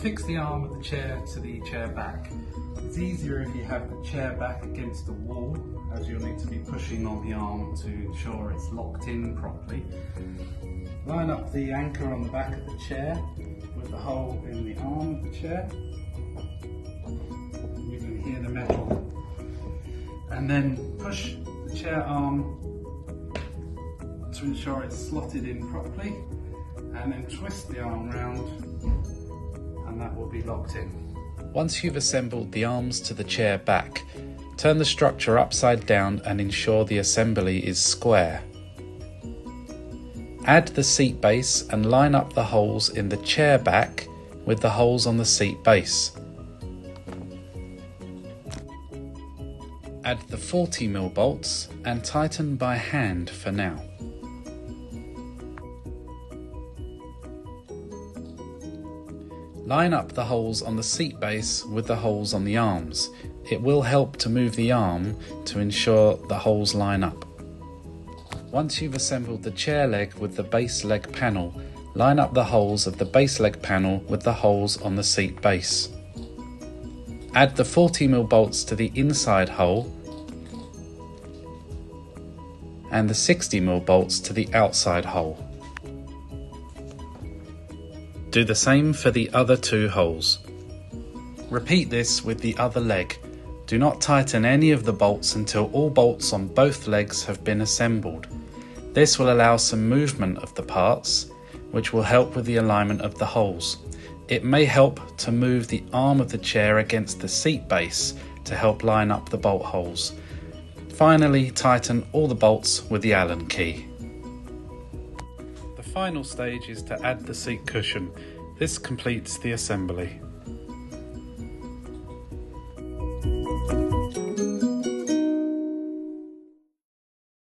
fix the arm of the chair to the chair back. It's easier if you have the chair back against the wall, as you'll need to be pushing on the arm to ensure it's locked in properly. Line up the anchor on the back of the chair with the hole in the arm of the chair. You can hear the metal. And then push the chair arm to ensure it's slotted in properly, and then twist the arm round and that will be locked in. Once you've assembled the arms to the chair back, turn the structure upside down and ensure the assembly is square. Add the seat base and line up the holes in the chair back with the holes on the seat base. Add the 40mm bolts and tighten by hand for now. Line up the holes on the seat base with the holes on the arms. It will help to move the arm to ensure the holes line up. Once you've assembled the chair leg with the base leg panel, line up the holes of the base leg panel with the holes on the seat base. Add the 40mm bolts to the inside hole and the 60mm bolts to the outside hole. Do the same for the other two holes. Repeat this with the other leg. Do not tighten any of the bolts until all bolts on both legs have been assembled. This will allow some movement of the parts, which will help with the alignment of the holes. It may help to move the arm of the chair against the seat base to help line up the bolt holes. Finally, tighten all the bolts with the Allen key. The final stage is to add the seat cushion. This completes the assembly.